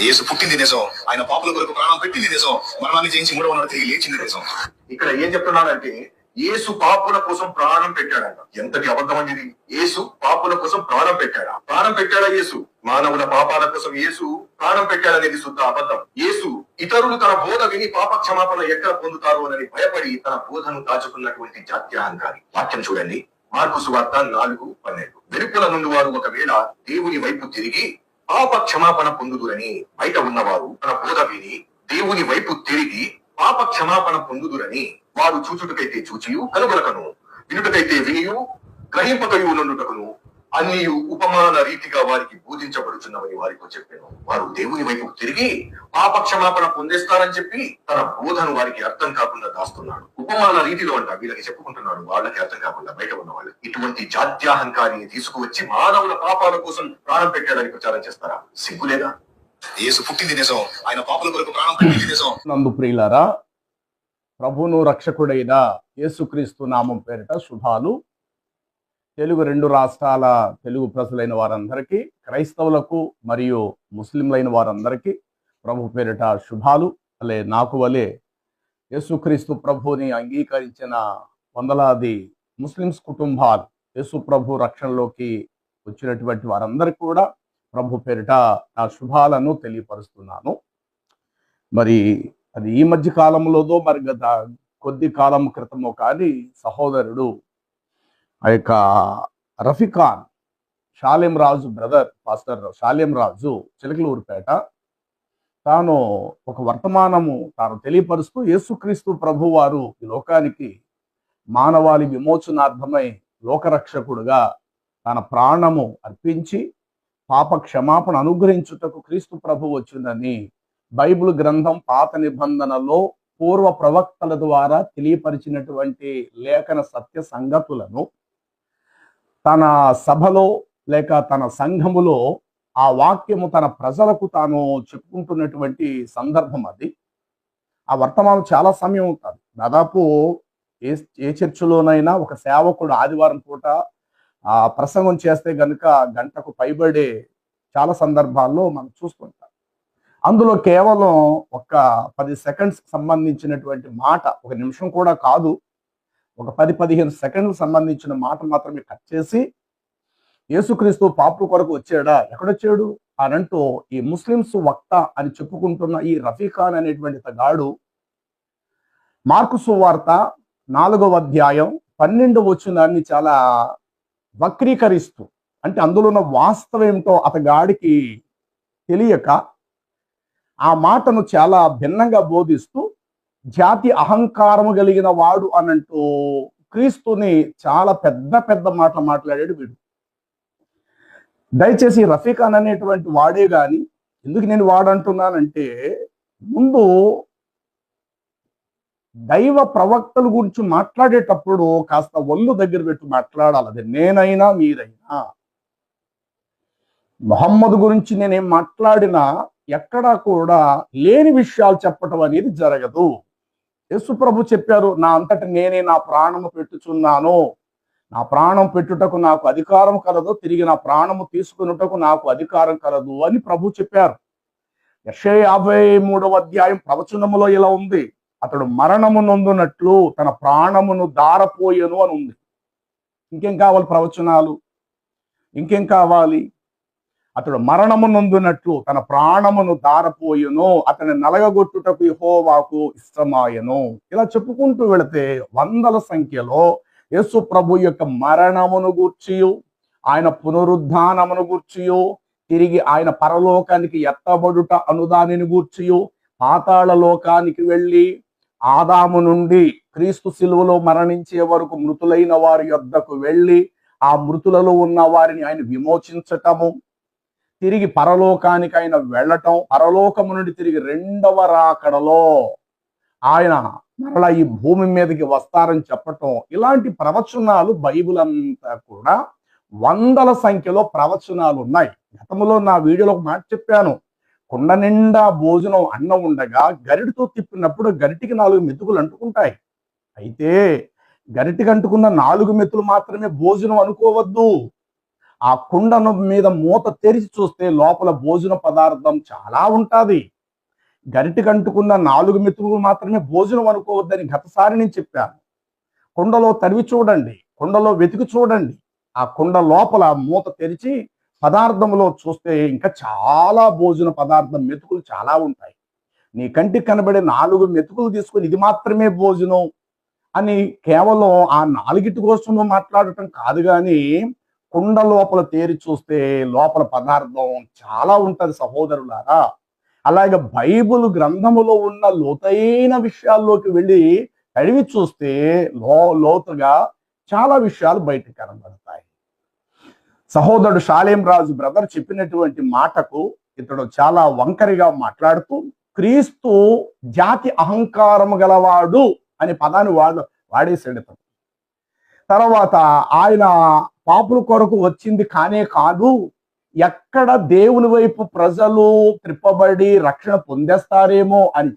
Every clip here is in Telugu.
యేసు పుట్టింది నిజం, ఆయన పాపుల కొరకు ప్రాణం పెట్టింది నిజం, మరణాన్ని జయించి మూడవ నాడు తిరిగి లేచింది నిజం. ఇక్కడ ఏం చెప్తున్నాడంటే యేసు పాపుల కోసం ప్రాణం పెట్టాడంట. ఎంతటి అబద్ధం అనేది! యేసు పాపుల కోసం ప్రాణం పెట్టాడా? ప్రాణం పెట్టాడా యేసు? మానవుల పాపాల కోసం యేసు ప్రాణం పెట్టాడనేది శుద్ధ అబద్ధం. యేసు ఇతరులు తన బోధ విని పాప క్షమాపణ ఎక్కడ పొందుతారు అని భయపడి తన బోధను దాచుకున్నటువంటి జాత్యాహంకారి. వాక్యం చూడండి, మార్కు సువార్త 4:12. వెలుపల నుండి వారు ఒకవేళ దేవుని వైపు తిరిగి పాప క్షమాపణ పొందుదురని, బయట ఉన్నవారు తన బోధ విని దేవుని వైపు తిరిగి పాప క్షమాపణ పొందుదురని వారు చూచుటకైతే చూచియు కనుగొనకను, వినుటకైతే వినియు గ్రహింపకయు నుండుటకును అన్నియు ఉపమాన రీతిగా వారికి బోధించబడుచున్నవని వారితో చెప్పాను. వారు దేవుని వైపు తిరిగి పాప క్షమాపణ పొందేస్తారని చెప్పి తన బోధను వారికి అర్థం కాకుండా దాస్తున్నాడు. ఉపమాన రీతిలో అంట వీళ్ళకి చెప్పుకుంటున్నాడు, వాళ్ళకి అర్థం కాకుండా బయట ఉన్న వాళ్ళు. ఇటువంటి జాత్యాహంకారిని తీసుకువచ్చి మానవుల పాపాల కోసం ప్రాణం పెట్టాడని ప్రచారం చేస్తారా? సిగ్గులేదా? యేసు పుట్టింది నిజం, ఆయన పాపుల కొరకు ప్రాణం పెట్టింది నిజం. నందు ప్రియులారా, ప్రభువును రక్షకుడైన యేసుక్రీస్తు నామం పేరిట శుభాలు. తెలుగు 2 రాష్ట్రాల తెలుగు ప్రజలైన వారందరికీ, క్రైస్తవులకు మరియు ముస్లింలైన వారందరికీ ప్రభు పేరిట శుభాలు. అలే నాకు వలె యేసుక్రీస్తు ప్రభుని అంగీకరించిన వందలాది ముస్లిమ్స్ కుటుంబాలు యేసు ప్రభు రక్షణలోకి వచ్చినటువంటి వారందరికీ కూడా ప్రభు పేరిట నా శుభాలను తెలియపరుస్తున్నాను. మరి అది ఈ మధ్య కాలంలోదో మరి గత కొద్ది కాలం క్రితమో కానీ సహోదరుడు ఆ యొక్క రఫీఖాన్ షాలేం రాజు బ్రదర్ పాస్టర్ షాలేం రాజు చిలకలూరుపేట తాను ఒక వర్తమానము తాను తెలియపరుస్తూ యేసుక్రీస్తు ప్రభు వారు ఈ లోకానికి మానవాళి విమోచనార్థమై లోకరక్షకుడుగా తన ప్రాణము అర్పించి పాప క్షమాపణ అనుగ్రహించుటకు క్రీస్తు ప్రభు వచ్చిందని బైబిల్ గ్రంథం పాత నిబంధనలో పూర్వ ప్రవక్తల ద్వారా తెలియపరిచినటువంటి లేఖన సత్య సంగతులను తన సభలో లేక తన సంఘములో ఆ వాక్యము తన ప్రజలకు తాను చెప్పుకుంటున్నటువంటి సందర్భం అది. ఆ వర్తమానం చాలా సమయం ఉంటుంది. దాదాపు ఏ చర్చిలోనైనా ఒక సేవకుడు ఆదివారం పూట ఆ ప్రసంగం చేస్తే గనుక గంటకు పైబడే చాలా సందర్భాల్లో మనం చూస్తుంటాం. అందులో కేవలం ఒక 10 సెకండ్స్ సంబంధించినటువంటి మాట, 1 నిమిషం కూడా కాదు, ఒక 10-15 సెకండ్లకు సంబంధించిన మాట మాత్రమే కట్ చేసి యేసుక్రీస్తు పాపుల కొరకు వచ్చాడా, ఎక్కడొచ్చాడు అని అంటూ ఈ ముస్లిమ్స్ వక్త అని చెప్పుకుంటున్న ఈ రఫీఖాన్ అనేటువంటి తగాడు మార్కు సువార్త 4వ అధ్యాయం 12వ వచనాన్ని చాలా వక్రీకరిస్తూ, అంటే అందులో ఉన్న వాస్తవం ఏమిటో అతగాడికి తెలియక ఆ మాటను చాలా భిన్నంగా బోధిస్తూ జాతి అహంకారము కలిగిన వాడు అనంటూ క్రీస్తుని చాలా పెద్ద పెద్ద మాటలు మాట్లాడాడు వీడు. దయచేసి రఫీఖాన్ అనేటువంటి వాడే గాని, ఎందుకు నేను వాడంటున్నానంటే ముందు దైవ ప్రవక్తల గురించి మాట్లాడేటప్పుడు కాస్త ఒళ్ళు దగ్గర పెట్టి మాట్లాడాలి. అది నేనైనా మీరైనా. మొహమ్మద్ గురించి నేనేం మాట్లాడినా ఎక్కడా కూడా లేని విషయాలు చెప్పటం అనేది జరగదు. యేసు ప్రభు చెప్పారు, నా అంతట నేనే నా ప్రాణము పెట్టుచున్నాను, నా ప్రాణం పెట్టుటకు నాకు అధికారం కలదు, తిరిగి నా ప్రాణము తీసుకున్నటకు నాకు అధికారం కలదు అని ప్రభు చెప్పారు. యెషయా 53వ అధ్యాయం ప్రవచనములో ఇలా ఉంది, అతడు మరణము నొందునట్లు తన ప్రాణమును దారపోయెను అని ఉంది. ఇంకేం కావాలి ప్రవచనాలు? ఇంకేం కావాలి? అతడు మరణము నొందునట్లు తన ప్రాణమును దారపోయెను, అతని నలగగొట్టుటకు యెహోవాకు ఇష్టమాయెను. ఇలా చెప్పుకుంటూ వెళితే వందల సంఖ్యలో యేసు ప్రభు యొక్క మరణమును గూర్చియు, ఆయన పునరుద్ధానమును గూర్చియు, తిరిగి ఆయన పరలోకానికి ఎత్తబడుట అనుదానిని గూర్చియు, పాతాళ లోకానికి వెళ్ళి ఆదాము నుండి క్రీస్తు శిలువలో మరణించే వరకు మృతులైన వారి యొద్దకు వెళ్ళి ఆ మృతులలో ఉన్న వారిని ఆయన విమోచించటము, తిరిగి పరలోకానికి ఆయన వెళ్ళటం, పరలోకము నుండి తిరిగి 2వ రాకడలో ఆయన మరలా ఈ భూమి మీదకి వస్తారని చెప్పటం, ఇలాంటి ప్రవచనాలు బైబిల్ అంతా కూడా వందల సంఖ్యలో ప్రవచనాలు ఉన్నాయి. గతంలో నా వీడియోలో ఒక మాట చెప్పాను, కుండ నిండా భోజనం అన్నం ఉండగా గరిటితో తిప్పినప్పుడు గరిటికి 4 మెతుకులు అంటుకుంటాయి. అయితే గరిటికి అంటుకున్న 4 మెతులు మాత్రమే భోజనం అనుకోవద్దు. ఆ కుండను మీద మూత తెరిచి చూస్తే లోపల భోజన పదార్థం చాలా ఉంటుంది. గరిటెకి అంటుకున్న 4 మెతుకులు మాత్రమే భోజనం అనుకోవద్దని గతసారి నేను చెప్పాను. కుండలో తడివి చూడండి, కుండలో వెతికి చూడండి. ఆ కుండ లోపల మూత తెరిచి పదార్థంలో చూస్తే ఇంకా చాలా భోజన పదార్థం మెతుకులు చాలా ఉంటాయి. నీ కంటికి కనబడే 4 మెతుకులు తీసుకొని ఇది మాత్రమే భోజనం అని కేవలం ఆ 4 కోసం మాట్లాడటం కాదు, కానీ కుండ లోపల తేరి చూస్తే లోపల పదార్థం చాలా ఉంటది సహోదరులారా. అలాగే బైబిల్ గ్రంథములో ఉన్న లోతైన విషయాల్లోకి వెళ్ళి తడివి చూస్తే లోతుగా చాలా విషయాలు బయటకు కనబడతాయి. సహోదరుడు షాలేం రాజు బ్రదర్ చెప్పినటువంటి మాటకు ఇతడు చాలా వంకరిగా మాట్లాడుతూ క్రీస్తు జాతి అహంకారము గలవాడు అనే పదాన్ని వాడేసాడు ఇతడు. తర్వాత ఆయన పాపుల కొరకు వచ్చింది కానే కాదు, ఎక్కడ దేవుని వైపు ప్రజలు త్రిప్పబడి రక్షణ పొందేస్తారేమో అని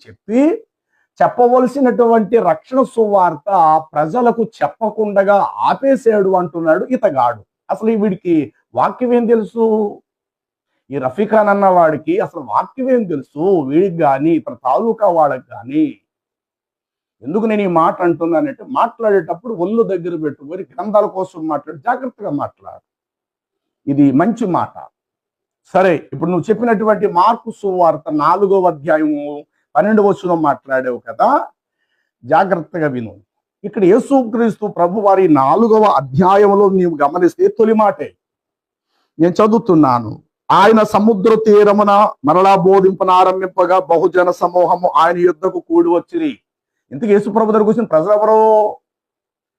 చెప్పవలసినటువంటి రక్షణ సువార్త ప్రజలకు చెప్పకుండా ఆపేసాడు అంటున్నాడు ఇతగాడు. అసలు వీడికి వాక్యం ఏం తెలుసు? ఈ రఫీఖాన్ అన్న వాడికి అసలు వాక్యం ఏం తెలుసు? వీడికి కానీ ఇతర తాలూకా వాళ్ళకి కానీ. ఎందుకు నేను ఈ మాట అంటున్నానంటే, మాట్లాడేటప్పుడు ఒళ్ళు దగ్గర పెట్టుకొని గ్రంథాల కోసం మాట్లాడు, జాగ్రత్తగా మాట్లాడు. ఇది మంచి మాట. సరే, ఇప్పుడు నువ్వు చెప్పినటువంటి మార్కు సువార్త 4వ అధ్యాయము 12వ వచనం మాట్లాడావు కదా, జాగ్రత్తగా విను. ఇక్కడ యేసుక్రీస్తు ప్రభు వారి 4వ అధ్యాయంలో నీవు గమనిస్తే తొలి మాటే నేను చదువుతున్నాను. ఆయన సముద్ర తీరమున మరలా బోధింపనారంభింపగా బహుజన సమూహము ఆయన యుద్ధకు కూడి వచ్చిరి. ఇంతకు యేసు ప్రభు దగ్గరకు వచ్చిన ప్రజలు ఎవరో?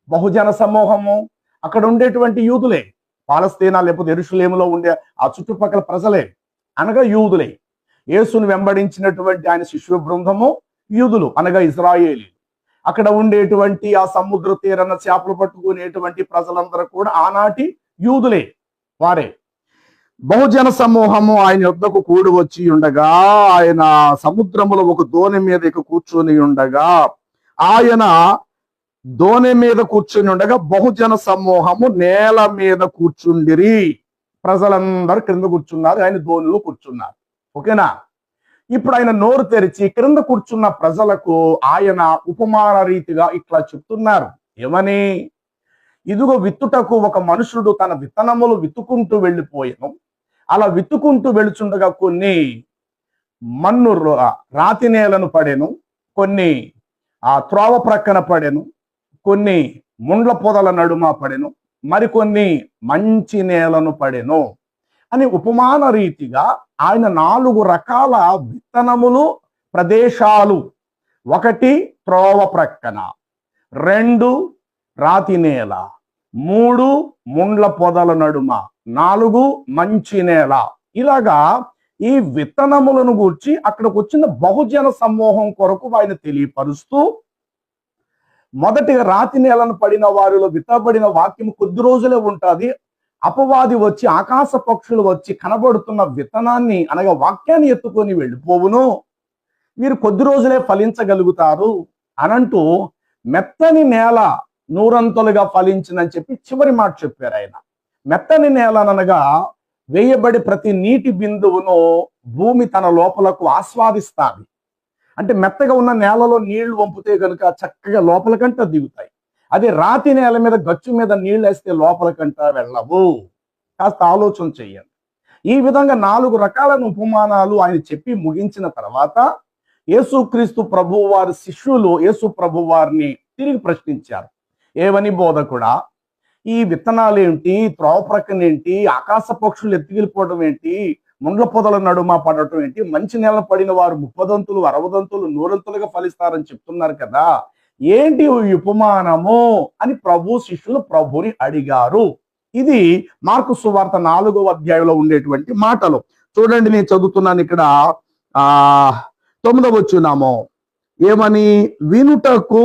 బహుజన సమూహము. అక్కడ ఉండేటువంటి యూదులే, పాలస్తీనా లేకపోతే యెరూషలేములో ఉండే ఆ చుట్టుపక్కల ప్రజలే, అనగా యూదులే. యేసును వెంబడించినటువంటి ఆయన శిష్యు బృందము యూదులు, అనగా ఇజ్రాయేలీలు. అక్కడ ఉండేటువంటి ఆ సముద్ర తీరన చేపలు పట్టుకునేటువంటి ప్రజలందరూ కూడా ఆనాటి యూదులే, వారే. బహుజన సమూహము ఆయన యొద్దకు కూడి వచ్చి ఉండగా, ఆయన సముద్రములో ఒక దోణి మీద కూర్చొని ఉండగా, ఆయన దోణి మీద కూర్చొని ఉండగా బహుజన సమూహము నేల మీద కూర్చుండిరి. ప్రజలందరూ క్రింద కూర్చున్నారు, ఆయన దోణిలో కూర్చున్నారు. ఓకేనా? ఇప్పుడు ఆయన నోరు తెరిచి క్రింద కూర్చున్న ప్రజలకు ఆయన ఉపమాన రీతిగా ఇట్లా చెప్తున్నారు. ఏమని? ఇదిగో విత్తుటకు ఒక మనుషుడు తన విత్తనములు విత్తుకుంటూ వెళ్ళిపోయాను. అలా విత్తుకుంటూ వెళుచుండగా కొన్ని మన్ను రాతి నేలను పడెను, కొన్ని ఆ త్రోవ ప్రక్కన పడెను, కొన్ని ముండ్ల పొదల నడుమ పడెను, మరికొన్ని మంచి నేలను పడెను అని ఉపమాన రీతిగా ఆయన 4 రకాల విత్తనములు ప్రదేశాలు, 1 త్రోవ ప్రక్కన, 2 రాతి నేల, 3 ముండ్ల పొదల నడుమ, 4 మంచి నేల, ఇలాగా ఈ విత్తనములను గూర్చి అక్కడికి వచ్చిన బహుజన సమూహం కొరకు ఆయన తెలియపరుస్తూ, మొదటిగా రాతి నేలను పడిన వారిలో విత్తబడిన వాక్యం కొద్ది రోజులే ఉంటుంది. అపవాది వచ్చి, ఆకాశ పక్షులు వచ్చి కనబడుతున్న విత్తనాన్ని అనగా వాక్యాన్ని ఎత్తుకొని వెళ్ళిపోవును, వీరు కొద్ది రోజులే ఫలించగలుగుతారు అనంటూ మెత్తని నేల 100 ఫలించిందని చెప్పి చివరి మాట చెప్పారు ఆయన. మెత్తని నేల అనగా వేయబడి ప్రతి నీటి బిందువును భూమి తన లోపలకు ఆస్వాదిస్తాది. అంటే మెత్తగా ఉన్న నేలలో నీళ్లు వంపితే కనుక చక్కగా లోపలికంట దిగుతాయి. అదే రాతి నేల మీద గచ్చు మీద నీళ్ళు వేస్తే లోపలికంట వెళ్ళవు. కాస్త ఆలోచన చెయ్యండి. ఈ విధంగా 4 రకాల ఉపమానాలు ఆయన చెప్పి ముగించిన తర్వాత యేసుక్రీస్తు ప్రభు వారి శిష్యులు యేసు ప్రభు వారిని తిరిగి ప్రశ్నించారు. ఏమని? బోధకుడా, ఈ విత్తనాలు ఏంటి, త్రోవ ప్రక్కన ఏంటి, ఆకాశ పక్షులు ఎత్తుకెళ్ళిపోవడం ఏంటి, ముండ్ల పొదల నడుమ పడటం ఏంటి, మంచి నేల పడిన వారు 30 దంతులు 60 దంతులు 100 దంతులుగా ఫలిస్తారని చెప్తున్నారు కదా, ఏంటి ఈ ఉపమానము అని శిష్యులు ప్రభుని అడిగారు. ఇది మార్కు సువార్త 4వ అధ్యాయంలో ఉండేటువంటి మాటలు. చూడండి, నేను చదువుతున్నాను ఇక్కడ 9వ వచనము. ఏమని? వినుటకు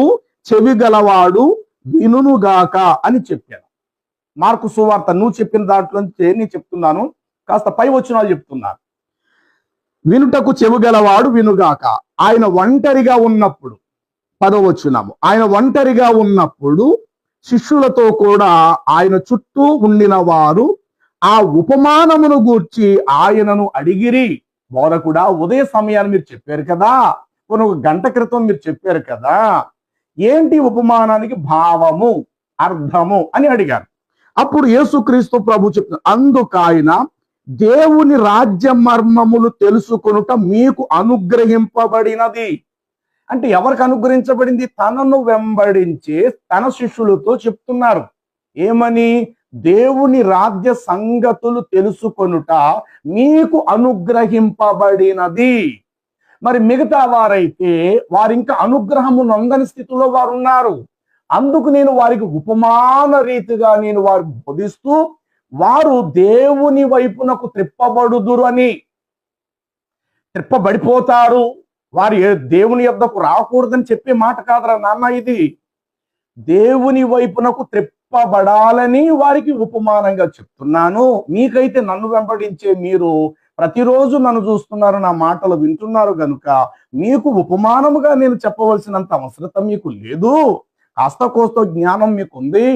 చెవి గలవాడు వినుగాక అని చెప్పాను. మార్కు సువార్త నువ్వు చెప్పిన దాంట్లో నేను చెప్తున్నాను, కాస్త పై వచనాలు చెప్తున్నాను. వినుటకు చెవి గలవాడు వినుగాక. ఆయన ఒంటరిగా ఉన్నప్పుడు, 10వ వచనము, ఆయన ఒంటరిగా ఉన్నప్పుడు శిష్యులతో కూడా ఆయన చుట్టూ ఉండిన వారు ఆ ఉపమానమును గూర్చి ఆయనను అడిగిరి. బోధకుడా, ఉదయ సమయాన్ని మీరు చెప్పారు కదా, కొన్ని ఒక గంట క్రితం మీరు చెప్పారు కదా, ఏంటి ఉపమానానికి భావము, అర్థము అని అడిగారు. అప్పుడు యేసుక్రీస్తు ప్రభు చెప్తున్నారు, అందుకాయన దేవుని రాజ్య మర్మములు తెలుసుకొనుట మీకు అనుగ్రహింపబడినది. అంటే ఎవరికి అనుగ్రహించబడింది? తనను వెంబడించే తన శిష్యులతో చెప్తున్నారు. ఏమని? దేవుని రాజ్య సంగతులు తెలుసుకొనుట మీకు అనుగ్రహింపబడినది. మరి మిగతా వారైతే వారు ఇంకా అనుగ్రహము నొందని స్థితిలో వారు ఉన్నారు. అందుకు నేను వారికి ఉపమాన రీతిగా నేను వారు బోధిస్తూ వారు దేవుని వైపునకు త్రిప్పబడుదురు అని, త్రిప్పబడిపోతారు, వారు దేవుని యొద్దకు రాకూడదని చెప్పే మాట కాదురా నాన్న, ఇది దేవుని వైపునకు త్రిప్పబడాలని వారికి ఉపమానంగా చెప్తున్నాను. మీకైతే నన్ను వెంబడించే మీరు ప్రతిరోజు నన్ను చూస్తున్నారు, నా మాటలు వింటున్నారు కనుక మీకు ఉపమానముగా నేను చెప్పవలసినంత అవసరం మీకు లేదు. కాస్త కోస్త జ్ఞానం మీకు ఉంది.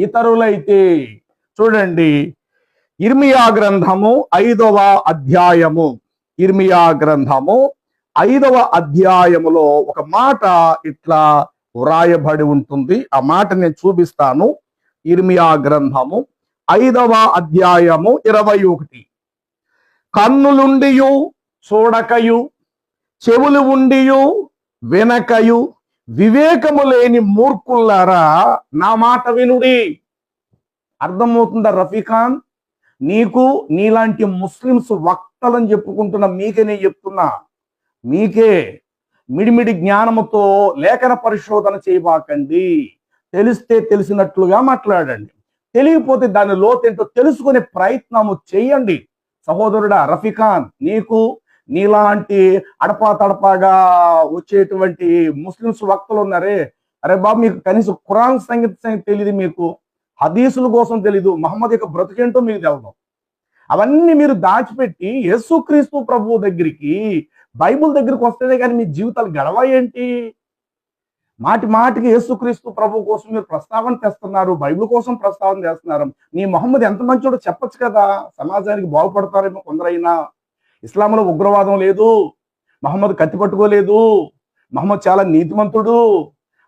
ఇతరులైతే చూడండి, ఇర్మియా గ్రంథము 5వ అధ్యాయము, ఇర్మియా గ్రంథము 5వ అధ్యాయములో ఒక మాట ఇట్లా వ్రాయబడి ఉంటుంది. ఆ మాట నేను చూపిస్తాను. ఇర్మియా గ్రంథము 5వ అధ్యాయము 21. కన్నులుండియు చూడకయు, చెవులు ఉండియు వినకయు, వివేకము లేని మూర్ఖులారా నా మాట వినుడి. అర్థమవుతుందా రఫీఖాన్? నీకు నీలాంటి ముస్లిమ్స్ వక్తలని చెప్పుకుంటున్నా మీకే నేను చెప్తున్నా, మీకే మిడిమిడి జ్ఞానముతో లేఖన పరిశోధన చేయబాకండి. తెలిస్తే తెలిసినట్లుగా మాట్లాడండి, తెలియకపోతే దాని లోతేంటో తెలుసుకునే ప్రయత్నము చేయండి. సహోదరుడా రఫీఖాన్, నీకు నీలాంటి అడపా తడపాగా వచ్చేటువంటి ముస్లిమ్స్ వక్తలు ఉన్నారే, అరే బాబు మీకు కనీసం ఖురాన్ సంగతి తెలియదు, మీకు హదీసుల కోసం తెలీదు, మహమ్మద్ యొక్క బ్రతుకేంటో మీకు తెలదు. అవన్నీ మీరు దాచిపెట్టి యేసుక్రీస్తు ప్రభువు దగ్గరికి, బైబుల్ దగ్గరికి వస్తేనే కానీ మీ జీవితాలు గడవాయేంటి? మాటికి యేసుక్రీస్తు ప్రభు కోసం మీరు ప్రస్తావన తెస్తున్నారు, బైబిల్ కోసం ప్రస్తావన చేస్తున్నారు. మీ మహమ్మద్ ఎంత మంచోడో చెప్పొచ్చు కదా, సమాజానికి బాగుపడతారేమో కొందరైనా. ఇస్లాంలో ఉగ్రవాదం లేదు, మహమ్మద్ కత్తి పట్టుకోలేదు, మహమ్మద్ చాలా నీతిమంతుడు,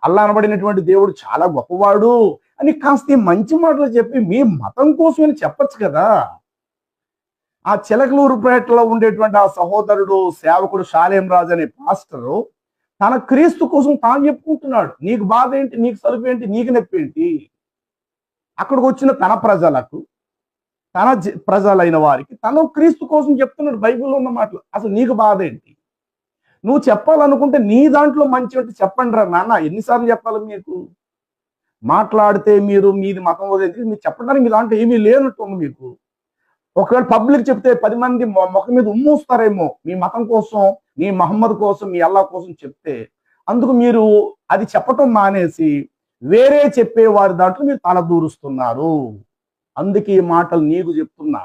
అల్లా అనబడినటువంటి దేవుడు చాలా గొప్పవాడు అని కాస్త మంచి మాటలు చెప్పి మీ మతం కోసమని చెప్పచ్చు కదా. ఆ చిలకలూరుపేటలో ఉండేటువంటి ఆ సహోదరుడు సేవకుడు షాలేం రాజు అనే పాస్టరు తన క్రీస్తు కోసం తాను చెప్పుకుంటున్నాడు. నీకు బాధ ఏంటి, నీకు సలుపు ఏంటి, నీకు నొప్పి ఏంటి? అక్కడికి వచ్చిన తన ప్రజలకు, తన ప్రజలైన వారికి తను క్రీస్తు కోసం చెప్తున్నాడు బైబిల్లో ఉన్న మాటలు. అసలు నీకు బాధ ఏంటి? నువ్వు చెప్పాలనుకుంటే నీ దాంట్లో మంచి అంటే చెప్పండి రా నాన్న. ఎన్నిసార్లు చెప్పాలి మీకు? మాట్లాడితే మీరు మీది మతం వదిలేది, మీరు చెప్పడానికి మీ దాంట్లో ఏమీ లేనట్టుంది మీకు. ఒకవేళ పబ్లిక్ చెప్తే 10 మంది ముఖం మీద ఉమ్మూస్తారేమో మీ మతం కోసం, మీ మహమ్మద్ కోసం, మీ అల్లా కోసం చెప్తే. అందుకు మీరు అది చెప్పటం మానేసి వేరే చెప్పే వారి దాంట్లో మీరు తల దూరుస్తున్నారు. అందుకే ఈ మాటలు నీకు చెప్తున్నా.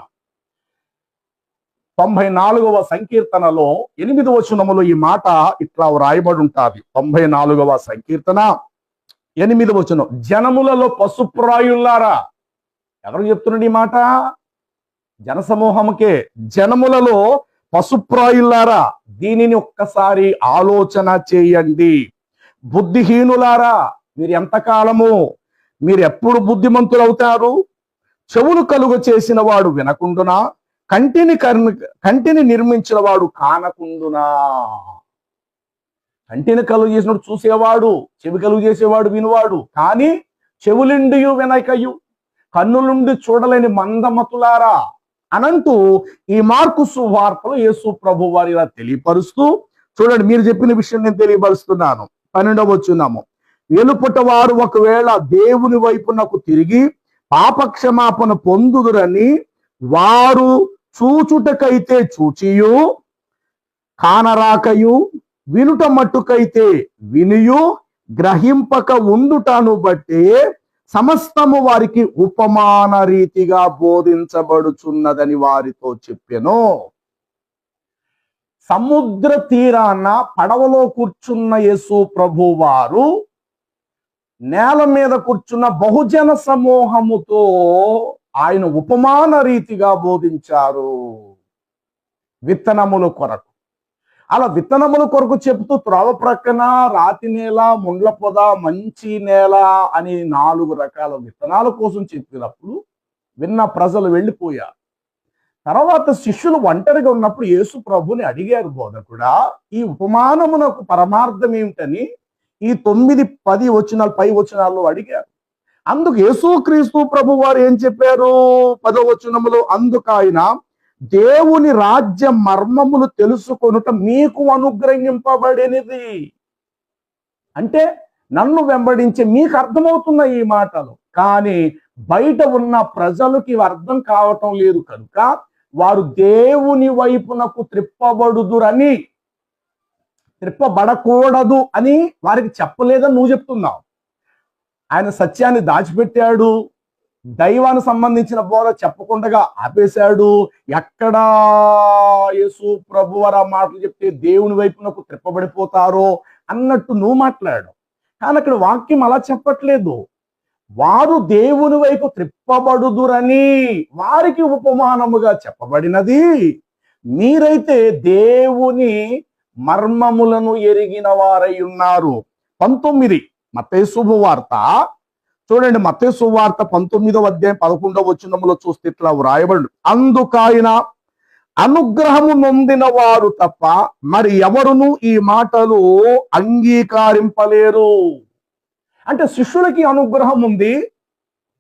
94వ సంకీర్తనలో 8వ వచనములో ఈ మాట ఇట్లా వ్రాయబడి ఉంటుంది. 94వ సంకీర్తన 8వ వచనం, జనములలో పశుప్రాయులారా. ఎవరు చెప్తున్నాడు ఈ మాట? జనసమూహముకే. జనములలో పశుప్రాయులారా, దీనిని ఒక్కసారి ఆలోచన చేయండి. బుద్ధిహీనులారా, మీరు ఎంతకాలము, మీరు ఎప్పుడు బుద్ధిమంతులు అవుతారు? చెవులు కలుగ చేసిన వాడు వినకుండునా, కంటిని నిర్మించిన వాడు కానకుండునా. కంటిని కలుగు చేసినవాడు చూసేవాడు, చెవి కలుగు చేసేవాడు వినువాడు, కానీ చెవులుండి వినకయు, కన్నులుండి చూడలేని మందమతులారా అనంటూ ఈ మార్కు సువార్తలో యేసు ప్రభు వారు ఇలా తెలియపరుస్తూ, చూడండి మీరు చెప్పిన విషయం నేను తెలియపరుస్తున్నాను. 12వ వచనము, వెలుపట వారు ఒకవేళ దేవుని వైపునకు తిరిగి పాపక్షమాపణ పొందుదురని వారు చూచుటకైతే చూచియు, కానరాకయు, వినుట మట్టుకైతే వినియు, గ్రహింపక ఉండుటను బట్టే సమస్తము వారికి ఉపమాన రీతిగా బోధించబడుచున్నదని వారితో చెప్పెను. సముద్ర తీరాన పడవలో కూర్చున్న యేసు ప్రభు వారు నేల మీద కూర్చున్న బహుజన సమూహముతో ఆయన ఉపమాన రీతిగా బోధించారు విత్తనముల కొరకు. అలా విత్తనముల కొరకు చెబుతూ త్రోవ ప్రక్కన రాతి నేల, ముండ్ల పొద, మంచి నేల అని 4 రకాల విత్తనాల కోసం చెప్పినప్పుడు విన్న ప్రజలు వెళ్ళిపోయారు. తర్వాత శిష్యులు ఒంటరిగా ఉన్నప్పుడు యేసు ప్రభుని అడిగారు, బోధకుడా ఈ ఉపమానమునకు పరమార్థం ఏమిటని ఈ 9, 10 వచనాలు పై వచనాల్లో అడిగారు. అందుకు యేసుక్రీస్తు ప్రభు వారు ఏం చెప్పారు? 10వ వచనములో, అందుకు ఆయన దేవుని రాజ్య మర్మములు తెలుసుకొనుట మీకు అనుగ్రహింపబడినది. అంటే నన్ను వెంబడించే మీకు అర్థమవుతున్న ఈ మాటలు, కానీ బయట ఉన్న ప్రజలకు ఇవి అర్థం కావటం లేదు కనుక వారు దేవుని వైపునకు త్రిప్పబడకూడదు అని వారికి చెప్పలేదని నువ్వు చెప్తున్నావు. ఆయన సత్యాన్ని దాచిపెట్టాడు, దైవానికి సంబంధించిన బోధ చెప్పకుండా ఆపేశాడు. ఎక్కడా యేసు ప్రభు వారు ఆ మాటలు చెప్తే దేవుని వైపునకు త్రిప్పబడిపోతారో అన్నట్టు నువ్వు మాట్లాడు. కానీ అక్కడ వాక్యం అలా చెప్పట్లేదు. వారు దేవుని వైపు త్రిప్పబడుదురని వారికి ఉపమానముగా చెప్పబడినది. మీరైతే దేవుని మర్మములను ఎరిగిన వారై ఉన్నారు. 19 మత్తయి శుభవార్త చూడండి. మత్తయి శుభవార్త 19వ అధ్యాయం 11వ వచనములో చూస్తే ఇట్లా వ్రాయబడు, అందుకాయన అనుగ్రహము నొందిన వారు తప్ప మరి ఎవరును ఈ మాటలు అంగీకరింపలేరు. అంటే శిష్యులకి అనుగ్రహం ఉంది,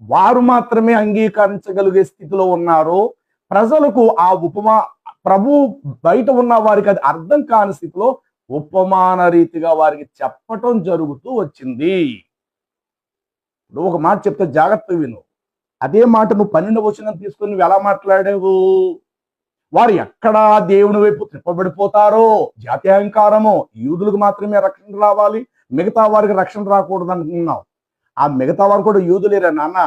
వారు మాత్రమే అంగీకరించగలిగే స్థితిలో ఉన్నారు. ప్రజలకు ఆ ప్రభు బయట ఉన్న వారికి అది అర్థం కాని స్థితిలో ఉపమాన రీతిగా వారికి చెప్పటం జరుగుతూ వచ్చింది. నువ్వు ఒక మాట చెప్తే జాగ్రత్త విను. అదే మాట నువ్వు 12వ వచనం తీసుకొని నువ్వు ఎలా మాట్లాడావు? వారు ఎక్కడా దేవుని వైపు త్రిప్పబడిపోతారో, జాతి అహంకారమో, యూదులకు మాత్రమే రక్షణ రావాలి, మిగతా వారికి రక్షణ రాకూడదు అనుకున్నావు. ఆ మిగతా వారు కూడా యూదులేరా నాన్న?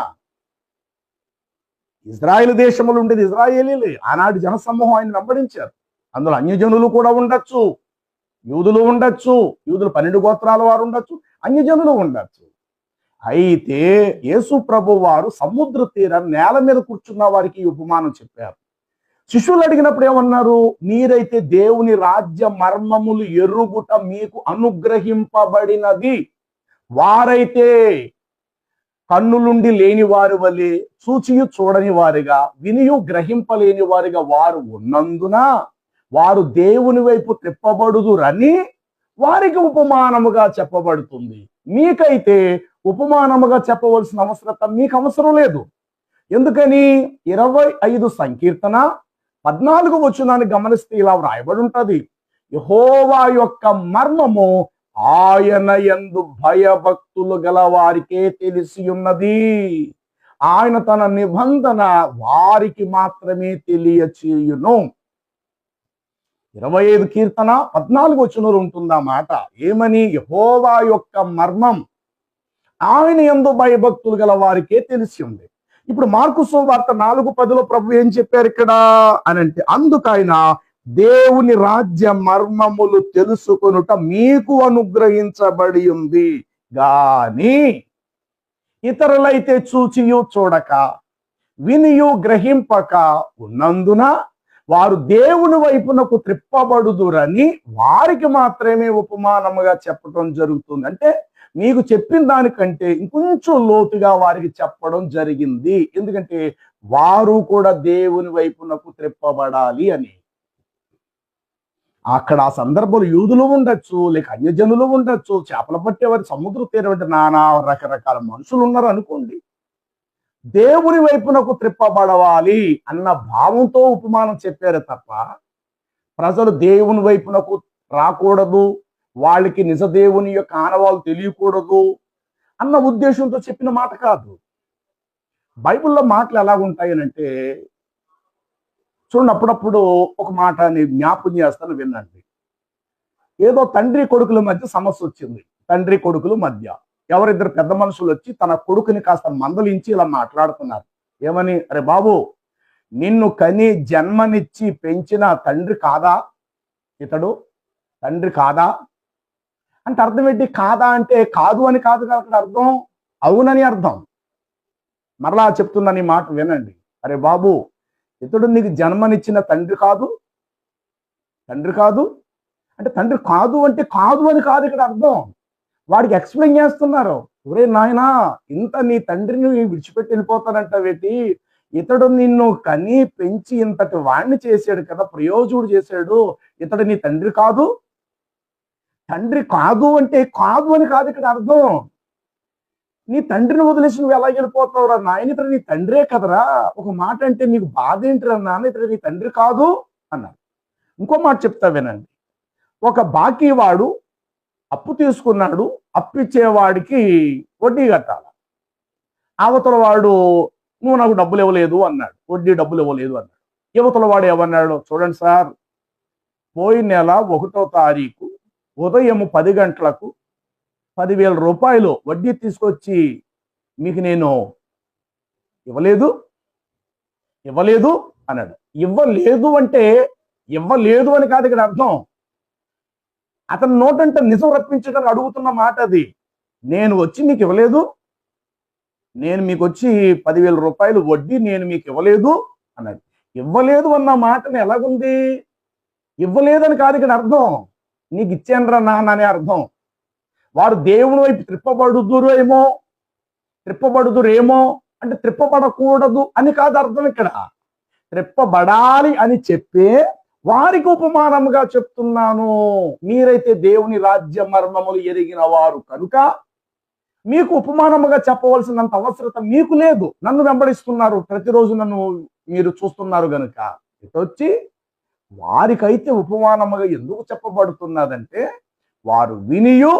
ఇజ్రాయేల్ దేశంలో ఉండేది ఇజ్రాయేలీలే. ఆనాటి జనసమూహం ఆయన వెంబడించారు. అందులో అన్యజనులు కూడా ఉండొచ్చు, యూదులు ఉండొచ్చు, యూదులు 12 గోత్రాల వారు ఉండొచ్చు, అన్యజనులు ఉండొచ్చు. అయితే యేసు ప్రభు వారు సముద్ర తీరం నేల మీద కూర్చున్న వారికి ఉపమానం చెప్పారు. శిష్యులు అడిగినప్పుడు ఏమన్నారు? మీరైతే దేవుని రాజ్య మర్మములు ఎరుగుట మీకు అనుగ్రహింపబడినది. వారైతే కన్నులుండి లేని వారి వలె, చూచియు చూడని వారిగా, వినియు గ్రహింపలేని వారిగా వారు ఉన్నందున వారు దేవుని వైపు త్రిప్పబడుదురని వారికి ఉపమానముగా చెప్పబడుతుంది. మీకైతే ఉపమానముగా చెప్పవలసిన అవసరం మీకు అవసరం లేదు. ఎందుకని? 25 సంకీర్తన 14వ వచనాన్ని గమనిస్తే ఇలా వ్రాయబడి ఉంటది, యెహోవా యొక్క మర్మము ఆయన యందు భయభక్తులు గల వారికే తెలిసి ఉన్నది. ఆయన తన నిబంధన వారికి మాత్రమే తెలియచేయును. 25 కీర్తన 14వ వచనంలో ఉంటుంది ఆ మాట. ఏమని? యెహోవా యొక్క మర్మం ఆయన యందు భయభక్తులు గల వారికే తెలిసి ఉంది. ఇప్పుడు మార్కు సువార్త 4:10లో ప్రభు ఏం చెప్పారు ఇక్కడ అని అంటే, అందుకైనా దేవుని రాజ్య మర్మములు తెలుసుకొనుట మీకు అనుగ్రహించబడి ఉంది గాని ఇతరులైతే చూచియు చూడక, వినియు గ్రహింపక ఉన్నందున వారు దేవుని వైపునకు త్రిప్పబడుదురని వారికి మాత్రమే ఉపమానముగా చెప్పడం జరుగుతుంది. అంటే మీకు చెప్పిన దానికంటే ఇంకొంచెం లోతుగా వారికి చెప్పడం జరిగింది. ఎందుకంటే వారు కూడా దేవుని వైపునకు త్రిప్పబడాలి అని. అక్కడ ఆ సందర్భంలో యూదులు ఉండొచ్చు, లేక అన్యజనులు ఉండొచ్చు, చేపలు పట్టేవారి సముద్ర తీరం నానా రకరకాల మనుషులు ఉన్నారు అనుకోండి. దేవుని వైపునకు త్రిప్పబడవాలి అన్న భావంతో ఉపమానం చెప్పారు తప్ప ప్రజలు దేవుని వైపునకు రాకూడదు, వాళ్ళకి నిజ దేవుని యొక్క ఆనవాళ్ళు తెలియకూడదు అన్న ఉద్దేశంతో చెప్పిన మాట కాదు. బైబిల్లో మాటలు ఎలాగుంటాయనంటే చూడండి, అప్పుడప్పుడు ఒక మాట నేను జ్ఞాపకం చేస్తాను వినండి. ఏదో తండ్రి కొడుకుల మధ్య సమస్య వచ్చింది. తండ్రి కొడుకుల మధ్య ఎవరిద్దరు పెద్ద మనుషులు వచ్చి తన కొడుకుని కాస్త మందలించి ఇలా మాట్లాడుతున్నారు. ఏమని? అరే బాబు, నిన్ను కని జన్మనిచ్చి పెంచిన తండ్రి కాదా ఇతడు? తండ్రి కాదా అంటే అర్థం ఏంటి? కాదా అంటే కాదు అని కాదు కదా అక్కడ అర్థం, అవునని అర్థం. మరలా చెప్తున్నాను, ఈ మాట వినండి. అరే బాబు, ఇతడు నీకు జన్మనిచ్చిన తండ్రి కాదు అంటే తండ్రి కాదు అంటే కాదు అని కాదు ఇక్కడ అర్థం. వాడికి ఎక్స్ప్లెయిన్ చేస్తున్నారు. ఒరే నాయనా, ఇంత నీ తండ్రిని విడిచిపెట్టి వెళ్ళిపోతానంటావేటి? ఇతడు నిన్ను కని పెంచి ఇంతటి వాణ్ణి చేశాడు కదా, ప్రయోజకుడు చేశాడు. ఇతడు నీ తండ్రి కాదు. తండ్రి కాదు అంటే కాదు అని కాదు ఇక్కడ అర్థం. నీ తండ్రిని వదిలేసి నువ్వు ఎలా వెళ్ళిపోతావురా నాయన? ఇతడు నీ తండ్రే కదరా. ఒక మాట అంటే నీకు బాధ ఏంటిరా నాన్న? ఇతడు నీ తండ్రి కాదు అన్నారు. ఇంకో మాట చెప్తా వినండి. ఒక బాకీ వాడు అప్పు తీసుకున్నాడు, అప్పిచ్చేవాడికి వడ్డీ కట్టాలి. అవతల వాడు నువ్వు నాకు డబ్బులు ఇవ్వలేదు అన్నాడు, వడ్డీ డబ్బులు ఇవ్వలేదు అన్నాడు. యువతల వాడు ఏమన్నాడు? చూడండి సార్, పోయిన నెల 1వ తారీఖు ఉదయం 10 గంటలకు 10,000 రూపాయలు వడ్డీ తీసుకొచ్చి మీకు నేను ఇవ్వలేదు అన్నాడు. ఇవ్వలేదు అంటే ఇవ్వలేదు అని కాదు ఇక్కడ అర్థం. అతని నోటంటే నిజం రప్పించడానికి అడుగుతున్న మాట అది. నేను వచ్చి మీకు ఇవ్వలేదు, నేను మీకు వచ్చి 10,000 రూపాయలు వడ్డీ నేను మీకు ఇవ్వలేదు అన్నాడు. ఇవ్వలేదు అన్న మాటని ఎలాగుంది? ఇవ్వలేదని కాదు ఇక్కడ అర్థం. నీకు ఇచ్చానురా నాన్న అనే అర్థం. వారు దేవుని వైపు త్రిప్పబడుదురేమో అంటే త్రిప్పబడకూడదు అని కాదు అర్థం ఇక్కడ. త్రిప్పబడాలి అని చెప్పే వారికి ఉపమానముగా చెప్తున్నాను. మీరైతే దేవుని రాజ్య మర్మములు ఎరిగిన వారు కనుక మీకు ఉపమానముగా చెప్పవలసినంత అవసరత మీకు లేదు. నన్ను వెంబడిస్తున్నారు, ప్రతిరోజు నన్ను మీరు చూస్తున్నారు గనుక. ఇటొచ్చి వారికైతే ఉపమానముగా ఎందుకు చెప్పబడుతున్నదంటే, వారు వినియు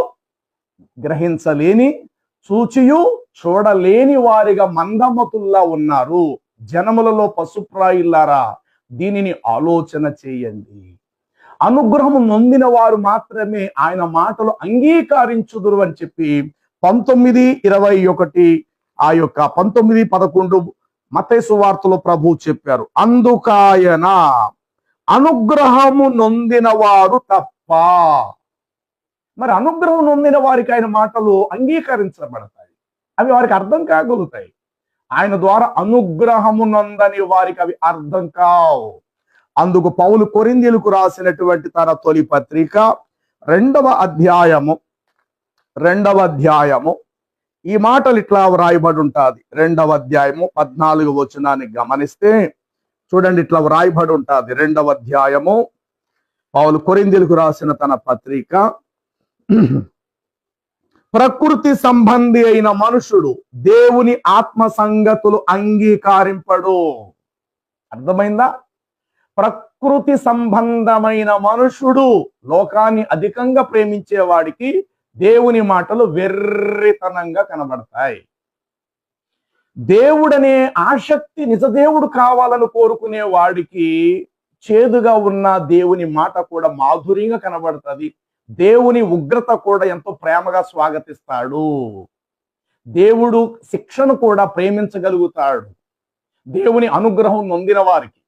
గ్రహించలేని, చూచియు చూడలేని వారిగా మందమతుల్లా ఉన్నారు. జనములలో పశుప్రాయులారా, దీనిని ఆలోచన చేయండి. అనుగ్రహము నొందిన వారు మాత్రమే ఆయన మాటలు అంగీకరించుదురు అని చెప్పి 19:21 ఆ యొక్క 19:11 మత్తయి సువార్తలో ప్రభు చెప్పారు. అందుకాయన అనుగ్రహము నొందిన వారు తప్ప. మరి అనుగ్రహం నొందిన వారికి ఆయన మాటలు అంగీకరించబడతాయి, అవి వారికి అర్థం కాగలుగుతాయి. ఆయన ద్వారా అనుగ్రహము నొందని వారికి అవి అర్థం కావు. అందుకు పౌలు కొరింథీయులకు రాసినటువంటి తన తొలి పత్రిక 2వ అధ్యాయము ఈ మాటలు ఇట్లా వ్రాయబడి ఉంటుంది. 2వ అధ్యాయము 14వ వచనాన్ని గమనిస్తే చూడండి, ఇట్లా వ్రాయబడి ఉంటుంది. 2వ అధ్యాయము పౌలు కొరింథీయులకు రాసిన తన పత్రిక, ప్రకృతి సంబంధి అయిన మనుషుడు దేవుని ఆత్మ సంగతులు అంగీకరింపడు. అర్థమైందా? ప్రకృతి సంబంధమైన మనుషుడు, లోకాన్ని అధికంగా ప్రేమించే వాడికి దేవుని మాటలు వెర్రితనంగా కనబడతాయి. దేవుడనే ఆసక్తి, నిజదేవుడు కావాలని కోరుకునే వాడికి చేదుగా ఉన్న దేవుని మాట కూడా మాధుర్యంగా కనబడుతుంది. దేవుని ఉగ్రత కూడా ఎంతో ప్రేమగా స్వాగతిస్తాడు. దేవుడు శిక్షను కూడా ప్రేమించగలుగుతాడు. దేవుని అనుగ్రహం నొందిన వారికి,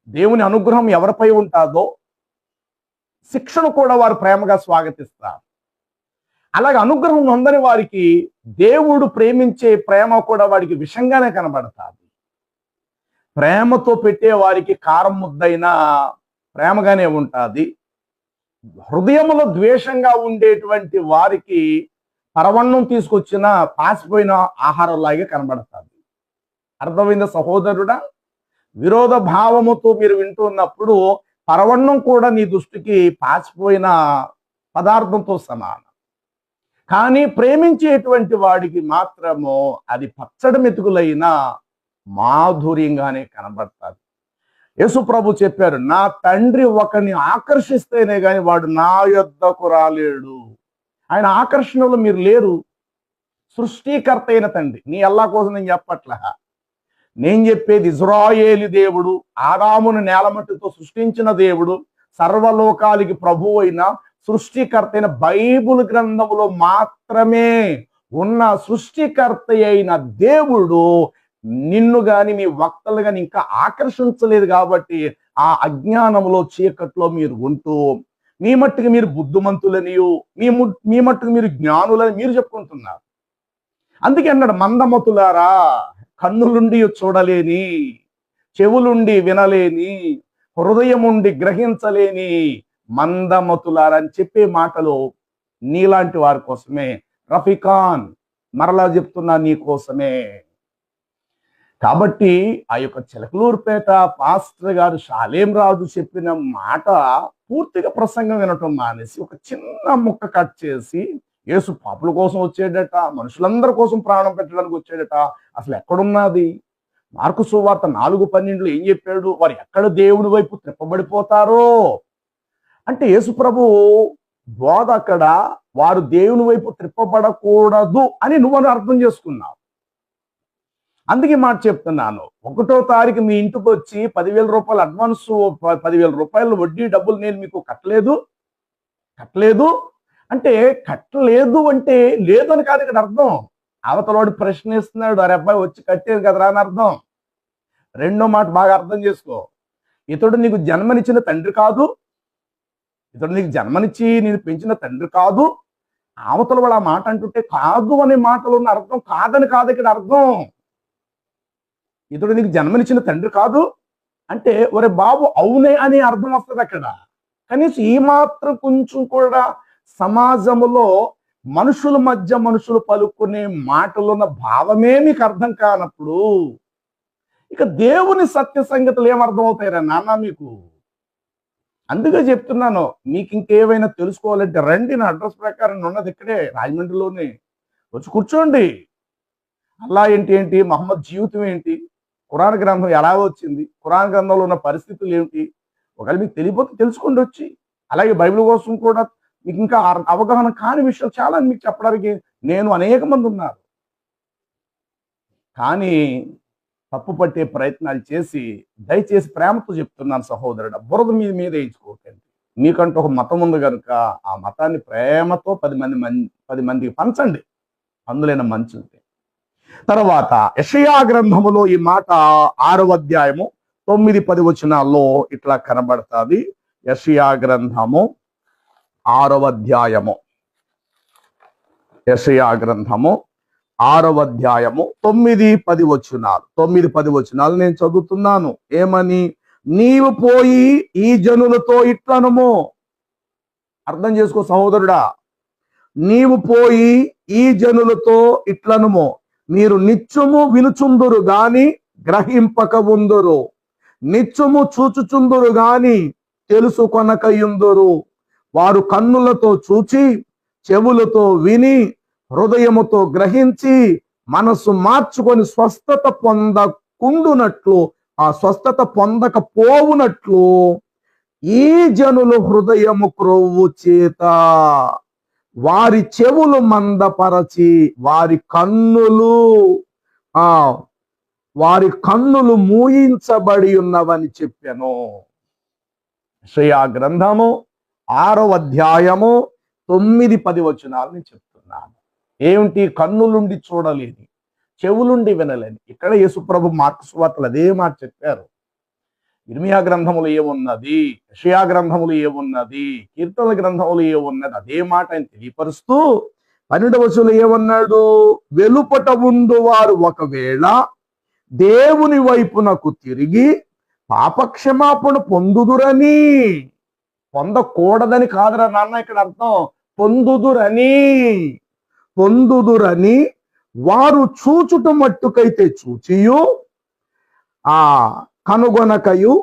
దేవుని అనుగ్రహం ఎవరిపై ఉంటుందో శిక్షను కూడా వారు ప్రేమగా స్వాగతిస్తారు. అలాగే అనుగ్రహం నొందని వారికి దేవుడు ప్రేమించే ప్రేమ కూడా వాడికి విషంగానే కనబడుతుంది. ప్రేమతో పెట్టే వారికి కారం ముద్దైనా ప్రేమగానే ఉంటుంది. హృదయములో ద్వేషంగా ఉండేటువంటి వారికి పరవన్నం తీసుకొచ్చిన పాసిపోయిన ఆహారంలాగే కనబడుతుంది. అర్థమైందా సహోదరుడా? విరోధ భావముతో మీరు వింటున్నప్పుడు పరవన్నం కూడా నీ దృష్టికి పాసిపోయిన పదార్థంతో సమానం. కానీ ప్రేమించేటువంటి వాడికి మాత్రము అది పచ్చడి మెతుకులైన మాధుర్యంగానే కనబడుతుంది. యేసు ప్రభు చెప్పారు, నా తండ్రి ఒకరిని ఆకర్షిస్తేనే కానీ వాడు నా యొద్దకు రాలేడు. ఆయన ఆకర్షణలో మీరు లేరు. సృష్టికర్త అయిన తండ్రి, నీ అల్లా కోసం నేను చెప్పట్లా. నేను చెప్పేది ఇజ్రాయేలు దేవుడు, ఆదామును నేలమట్టితో సృష్టించిన దేవుడు, సర్వలోకాలకి ప్రభువు అయిన సృష్టికర్త అయిన బైబుల్ గ్రంథములో మాత్రమే ఉన్న సృష్టికర్త అయిన దేవుడు నిన్ను గాని మీ వక్తలు గాని ఇంకా ఆకర్షించలేదు. కాబట్టి ఆ అజ్ఞానంలో చీకట్లో మీరు ఉంటూ మీ మట్టుకు మీరు బుద్ధిమంతులనియు మీ మట్టుకు మీరు జ్ఞానులని మీరు చెప్పుకుంటున్నారు. అందుకే అన్నాడు, మందమతులారా కన్నులుండి చూడలేని, చెవులుండి వినలేని, హృదయముండి గ్రహించలేని మందమతులారని చెప్పే మాటలు నీలాంటి వారి కోసమే. రఫీఖాన్, మరలా చెప్తున్నా నీ కోసమే. కాబట్టి ఆ యొక్క చిలకలూరుపేట పాస్టర్ గారు షాలేం రాజు చెప్పిన మాట పూర్తిగా ప్రసంగం వినటం మానేసి ఒక చిన్న ముక్క కట్ చేసి యేసు పాపుల కోసం వచ్చేటట, మనుషులందరి కోసం ప్రాణం పెట్టడానికి వచ్చేటట, అసలు ఎక్కడున్నది? మార్కు సువార్త 4:12 ఏం చెప్పాడు? వారు ఎక్కడ దేవుని వైపు త్రిప్పబడిపోతారో అంటే యేసు ప్రభు బోధ అక్కడ వారు దేవుని వైపు త్రిప్పబడకూడదు అని నువ్వు అర్థం చేసుకున్నావు. అందుకే మాట చెప్తున్నాను, 1వ తారీఖు మీ ఇంటికి వచ్చి 10,000 రూపాయలు అడ్వాన్స్, 10,000 రూపాయలు వడ్డీ డబ్బులు నేను మీకు కట్టలేదు అంటే కట్టలేదు అంటే లేదని కాదు ఇక్కడ అర్థం. అవతలవాడు ప్రశ్నిస్తున్నాడు, అరే అబ్బాయి వచ్చి కట్టేది కదరా అని అర్థం. రెండో మాట బాగా అర్థం చేసుకో, ఇతడు నీకు జన్మనిచ్చిన తండ్రి కాదు, ఇతడు నీకు జన్మనిచ్చి నేను పెంచిన తండ్రి కాదు. అవతల వాడు ఆ మాట అంటుంటే కాదు అనే మాటలు ఉన్న అర్థం కాదని కాదు ఇక్కడ అర్థం. ఇతడు నీకు జన్మనిచ్చిన తండ్రి కాదు అంటే ఒరే బాబు అవునే అని అర్థం వస్తుంది అక్కడ. కనీసం ఈ మాత్రం కొంచెం కూడా సమాజంలో మనుషుల మధ్య మనుషులు పలుకునే మాటలున్న భావమే మీకు అర్థం కానప్పుడు ఇక దేవుని సత్య సంగతులు ఏమర్థం అవుతాయిరా నాన్న మీకు? అందుకే చెప్తున్నాను, మీకు ఇంకేమైనా తెలుసుకోవాలంటే రండి, నా అడ్రస్ ప్రకారం ఉన్నది ఇక్కడే రాజమండ్రిలోనే, వచ్చి కూర్చోండి. అల్లా ఏంటి, మహమ్మద్ జీవితం ఏంటి, ఖురాన్ గ్రంథం ఎలా వచ్చింది, ఖురాన్ గ్రంథంలో ఉన్న పరిస్థితులు ఏమిటి, ఒకవేళ మీకు తెలియకపోతే తెలుసుకోండి వచ్చి. అలాగే బైబిల్ కోసం కూడా మీకు ఇంకా అవగాహన కాని విషయాలు చాలా మీకు చెప్పడానికి నేను అనేక మంది ఉన్నారు. కానీ తప్పు పట్టే ప్రయత్నాలు చేసి దయచేసి ప్రేమతో చెప్తున్నాను సహోదరుడు, బురద మీద వేయించుకోకండి. మీకంటూ ఒక మతం ఉంది కనుక ఆ మతాన్ని ప్రేమతో 10 మందికి పంచండి, అందులోనే మంచి ఉంది. తర్వాత యెషయా గ్రంథములో ఈ మాట 6వ అధ్యాయము 9-10 వచనాల్లో ఇట్లా కనబడుతుంది. యెషయా గ్రంథము 6వ అధ్యాయము, యెషయా గ్రంథము 6వ అధ్యాయము 9-10 వచనాలు. 9-10 వచనాలు నేను చదువుతున్నాను. ఏమని? నీవు పోయి ఈ జనులతో ఇట్లనుము. అర్థం చేసుకో సహోదరుడా, నీవు పోయి ఈ జనులతో ఇట్లనుము, మీరు నిత్యము వినుచుందురు గాని గ్రహింపక ఉందురు, నిత్యము చూచుచుందురు గాని తెలుసుకొనకయుందురు. వారు కన్నులతో చూచి, చెవులతో విని, హృదయముతో గ్రహించి, మనసు మార్చుకొని స్వస్థత పొందకుండునట్లు, ఆ స్వస్థత పొందకపోవునట్లు ఈ జనులు హృదయము క్రొవ్వు చేత వారి చెవులు మందపరచి వారి కన్నులు మూయించబడి ఉన్నవని చెప్పాను. యెషయా గ్రంథము 6వ అధ్యాయము 9-10 వచనాలు నేను చెప్తున్నాను. ఏమిటి? కన్నులుండి చూడలేని, చెవులుండి వినలేని. ఇక్కడ యేసుప్రభు మార్కు సువార్తలు అదే మాట చెప్పారు. ఇర్మియా గ్రంథములు ఏమున్నది, యెషయా గ్రంథములు ఏమున్నది, కీర్తనల గ్రంథములు ఏమున్నది, అదే మాట ఆయన తెలియపరుస్తూ 12వ వచనంలో ఏమన్నాడు? వెలుపట ఉండు వారు ఒకవేళ దేవుని వైపునకు తిరిగి పాపక్షమాపణ పొందుదురని, పొందకూడదని కాదురా నాన్న ఇక్కడ అర్థం, పొందుదురని వారు చూచుట మట్టుకైతే చూచియు, కనుగొనకయు,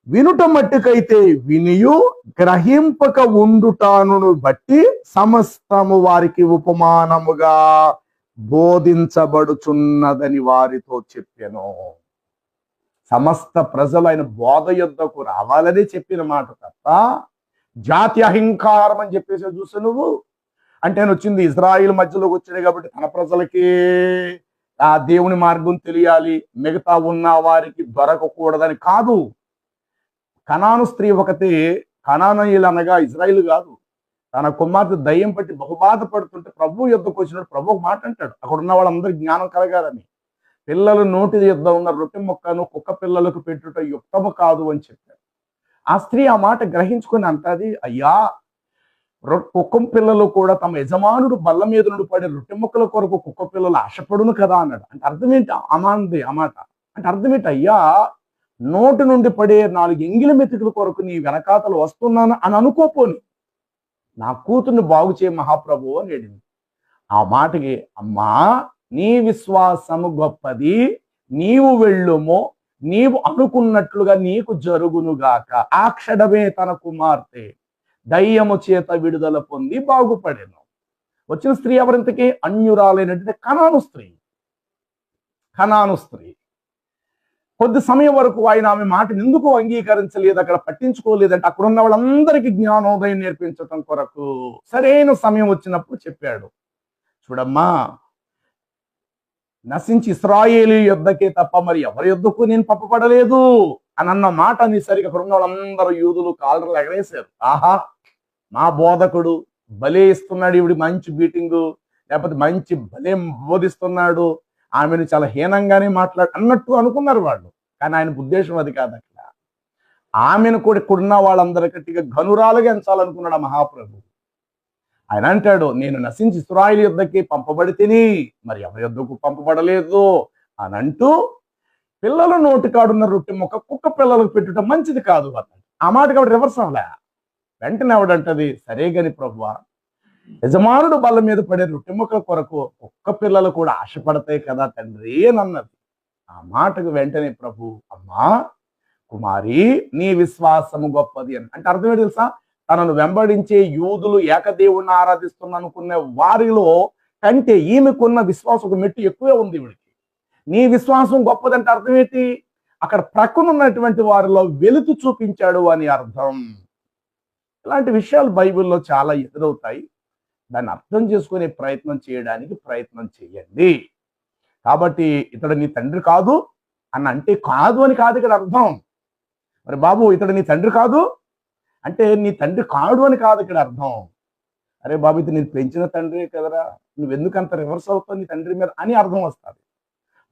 వినుట మట్టుకైతే వినియు, గ్రహింపక ఉండుటాను బట్టి సమస్తము వారికి ఉపమానముగా బోధించబడుచున్నదని వారితో చెప్పాను. సమస్త ప్రజలు ఆయన బోధ యుద్ధకు రావాలని చెప్పిన మాట తప్ప జాతి అహంకారం అని చెప్పేసి చూసా నువ్వు అంటే ఆయన వచ్చింది ఇజ్రాయిల్ మధ్యలోకి వచ్చాడు కాబట్టి తన ప్రజలకి ఆ దేవుని మార్గం తెలియాలి, మిగతా ఉన్న వారికి దొరకకూడదని కాదు. కనాను స్త్రీ ఒకటి, కనానీయులు అనగా ఇజ్రాయిల్ కాదు, తన కుమార్తె దయ్యం పట్టి బహుబాధపడుతుంటే ప్రభు యుద్ధకు వచ్చినప్పుడు ప్రభు ఒక మాట అంటాడు, అక్కడ ఉన్న వాళ్ళందరికీ జ్ఞానం కలగాలని, పిల్లలు నోటి యుద్ధ ఉన్న రొట్టె మొక్కను కుక్క పిల్లలకు పెట్టుట యుక్తము కాదు అని చెప్పాడు. ఆ స్త్రీ ఆ మాట గ్రహించుకొని అంటది, అయ్యా కుక్క పిల్లలు కూడా తమ యజమానుడు బల్ల మీద నుండి పడే రొట్టె ముక్కల కొరకు కుక్క పిల్లలు ఆశపడును కదా అన్నాడు. అంటే అర్థం ఏంటి అమాంది ఆ మాట? అంటే అర్థం ఏంటి? అయ్యా, నోటి నుండి పడే 4 ఎంగిలి మెతుకుల కొరకు నీ వెనకాతలు వస్తున్నాను అని అనుకోపోని, నా కూతుర్ని బాగు చేయ మహాప్రభు అని అడిగింది. ఆ మాటకి, అమ్మా నీ విశ్వాసము గొప్పది, నీవు వెళ్ళుము, నీవు అనుకున్నట్లుగా నీకు జరుగునుగాక. ఆ క్షణమే తన కుమార్తె దయ్యము చేత విడుదల పొంది బాగుపడెను. వచ్చిన స్త్రీ ఎవరింతకి? అన్యురాలైనటువంటి కనాను స్త్రీ. కనాను స్త్రీ. కొద్ది సమయం వరకు ఆయన ఆమె మాటను ఎందుకు అంగీకరించలేదు, అక్కడ పట్టించుకోలేదంటే అక్కడ ఉన్న వాళ్ళందరికీ జ్ఞానోదయం నేర్పించటం కొరకు సరైన సమయం వచ్చినప్పుడు చెప్పాడు, చూడమ్మా, నశించి ఇశ్రాయేలు యుద్ధకే తప్ప మరి ఎవరి యుద్ధకు నేను పంపబడలేదు అని అన్న మాట అనేసరికి అక్కడ ఉన్న వాళ్ళందరూ యూదులు కాలర్లు ఎగరేశారు. ఆహా, మా బోధకుడు భలే ఇస్తున్నాడు, ఇవిడి మంచి బీటింగు, లేకపోతే మంచి భలే బోధిస్తున్నాడు, ఆమెను చాలా హీనంగానే అన్నట్టు అనుకున్నారు వాళ్ళు. కానీ ఆయన ఉద్దేశం అది కాదు. అక్కడ ఆమెను కూడా ఇక్కడున్న వాళ్ళందరికట్టిగా ఘనురాలుగా ఎంచాలనుకున్నాడు ఆ మహాప్రభు. ఆయన అంటాడు, నేను నశించి ఇశ్రాయేలు యుద్ధకి పంపబడితేని మరి ఎవరి యుద్ధకు పంపబడలేదు అని అంటూ, పిల్లల నోటికాడున్న రొట్టె ముక్క కుక్క పిల్లలకు పెట్టుట మంచిది కాదు అన్నాడు. ఆ మాట కాబట్టి రివర్స్ అవలే. వెంటనే ఎవడంటది, సరే గని ప్రభువా, యజమానుడు బల్ల మీద పడే రొట్టె ముక్కల కొరకు కుక్క పిల్లలు కూడా ఆశపడతాయి కదా తండ్రి అని అన్నది. ఆ మాటకు వెంటనే ప్రభు, అమ్మా కుమారి, నీ విశ్వాసము గొప్పది అని. అంటే అర్థం ఏంటి తెలుసా? తనను వెంబడించే యూదులు ఏకదేవుణ్ణి ఆరాధిస్తున్నానుకునే వారిలో కంటే ఈమెకున్న విశ్వాసం ఒక మెట్టు ఎక్కువే ఉంది ఈవిడికి. నీ విశ్వాసం గొప్పదంటే అర్థం ఏంటి? అక్కడ ప్రక్కన ఉన్నటువంటి వారిలో వెలుతు చూపించాడు అని అర్థం. ఇలాంటి విషయాలు బైబిల్లో చాలా ఎదురవుతాయి. దాన్ని అర్థం చేసుకునే ప్రయత్నం చేయడానికి ప్రయత్నం చేయండి. కాబట్టి ఇతడు నీ తండ్రి కాదు అని అంటే కాదు అని కాదు ఇక్కడ అర్థం. మరి బాబు, ఇతడు నీ తండ్రి కాదు అంటే నీ తండ్రి కాడు అని కాదు ఇక్కడ అర్థం. అరే బాబు, ఇది నేను పెంచిన తండ్రి కదరా, నువ్వెందుకు అంత రివర్స్ అవుతావు నీ తండ్రి మీద అని అర్థం వస్తుంది.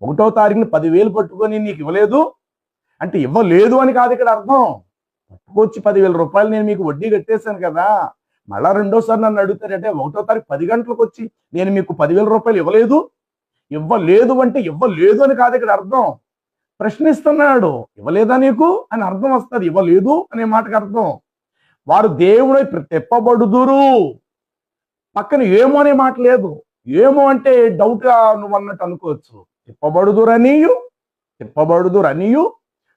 1వ తారీఖుని 10,000 పట్టుకొని నీకు ఇవ్వలేదు అంటే ఇవ్వలేదు అని కాదు ఇక్కడ అర్థం. పట్టుకొచ్చి 10,000 రూపాయలు నేను మీకు వడ్డీ కట్టేశాను కదా, మళ్ళా రెండోసారి నన్ను అడుగుతారంటే 1వ తారీఖు 10 గంటలకు వచ్చి నేను మీకు 10,000 రూపాయలు ఇవ్వలేదు అంటే ఇవ్వలేదు అని కాదు ఇక్కడ అర్థం. ప్రశ్నిస్తున్నాడు, ఇవ్వలేదా నీకు అని అర్థం వస్తుంది. ఇవ్వలేదు అనే మాటకు అర్థం, వారు దేవుడై తెప్పబడుదురు. పక్కన ఏమో అనే మాట లేదు. ఏమో అంటే డౌట్ గా నువ్వు అన్నట్టు అనుకోవచ్చు. తిప్పబడుదురనియు